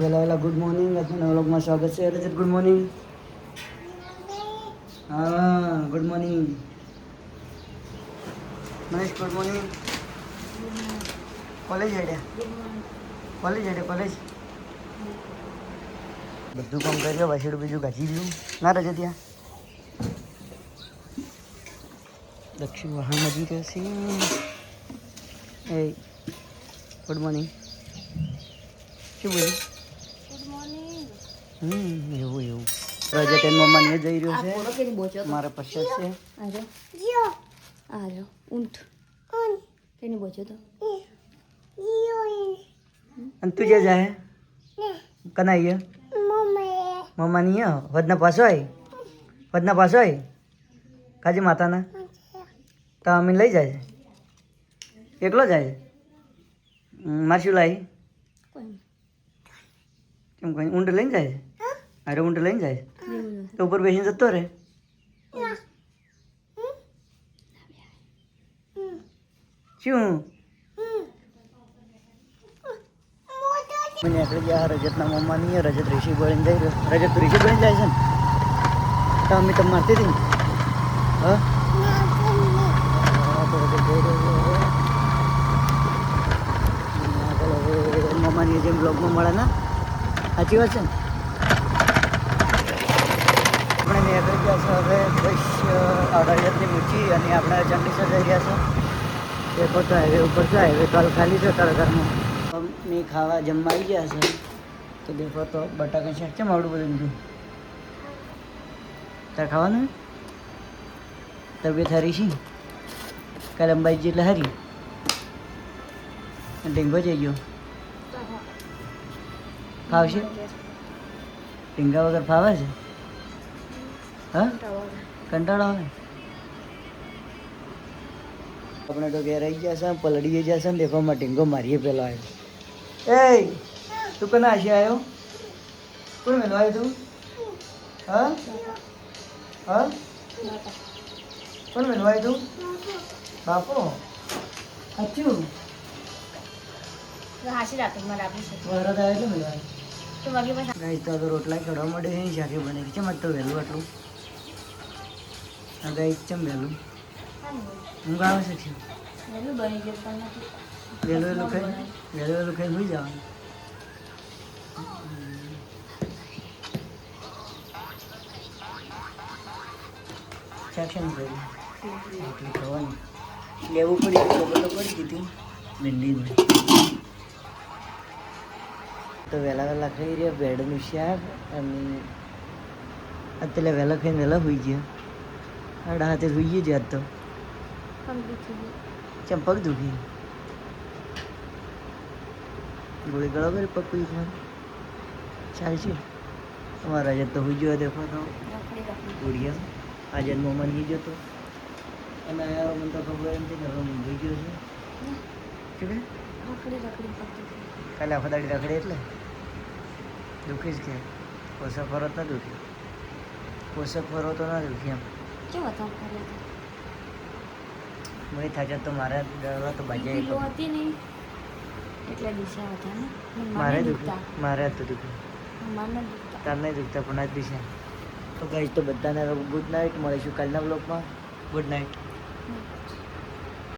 વેલા good morning. આજના વ્લોગમાં સ્વાગત છે. રજત ગુડ મોર્નિંગ. હા good morning. Mahesh good morning. College હેડે કોલેજ બધું કામ કર્યો. વાસેડું બીજું ગાજી ગયું ના રજત ત્યાં દક્ષિણ વાહન મજી રહેશે. એ ગુડ મોર્નિંગ. શું બોલ્યું? એવું એવું રજત એન મમ્મા ને જઈ રહ્યો છે. મારા પશ્ચાત છે. અને તું જે જાય કના અહીંયા મમ્મા ની વદના પાસો આવી કાજી માતાના તો અમીન લઈ જાય છે. એકલો જાય છે. મારે શું લાવી કેમ કઈ ઊંડ લઈને જાય છે. અરે ઊંડ લઈને જાય તો ઉપર બેસીને જતો રહે. શું મને આપણે ગયા રજતના મમ્મા નહીં. રજત ઋષિ બોલીને જઈ રહ્યો. રજત ઋષિ બોલીને જાય છે ને તો અમે તમે મારતી હતી ને હા મમ્માની જેમ બ્લોગમાં મળે ને સાચી વાત છે ને. આપણે મેં આગળ ગયા છે હવે બસ રજતની મૂકી અને આપણે ચંડીસર જઈ રહ્યા છે. એ તો હાઈવે ઉપર છે. હાઈવે કાલ ખાલી છે તળઘરમાં. મેં ખાવા જમવા આવી ગયા છે તો દેખો તો બટાકા શાક કેમ આવડું બધું લીધું. તારે ખાવાનું તબિયત હારી છે કાલે અંબાજી એટલે હારી ઢીંગો જઈ ગયો. ફાવશે ઢીંગા વગર ફાવે છે. હા કંટાળો આવે. આપણે તો ઘેર આવી ગયા છે. પલડીએ જશે ને દેખોમાં ઢીંગો મારીએ પેલો આવ્યો. એ તું કના હશે આવ્યો? કોણ મેલો આવ્યો તું? હા હા કોણ મેલો આવ્યો તું? બાપો સાચું તો રોટલા ચડવા માટે શાકે બને છે. મત તો વહેલું આટલું આ ગાય ચમ વહેલું ઊંઘ આવે છે. વહેલું વહેલું ખાઈ હોઈ જવાનું. શાક રોટલી ખાવાની લેવું પડી ખબર તો પડી દીધી ભીંડીનું. તો વહેલા ખાઈ રહ્યા ભેળનું શાક અને અત્યારે વહેલા ખાઈને વહેલા હોઈ ગયા. આડા હાથે હોઈએ જ આજ તો ચમ પગ દુખી ગોળી ગળો કરી પગ પી ચાલશે. અમારા આજે તો હોઈ ગયો દેખો તો ઉડિયા આજે મોમાં નહીં જતો અને આવ્યા મને તો ખબર એમ હતી ને હવે હોઈ ગયો છે. કાલે આખો દાડી રખડે એટલે દુખી જ કે પોષક ફરો તો દુખી પોષક ફરો તો ના દુખી એમ મને થાચા તો મારા ડરવા તો બાજે મારે તો દુખી તાર નહીં દુખતા પણ આજ દિશા. તો ગાઈસ તો બધાને ગુડ નાઇટ. મળીશું કાલના બ્લોગમાં. Good night.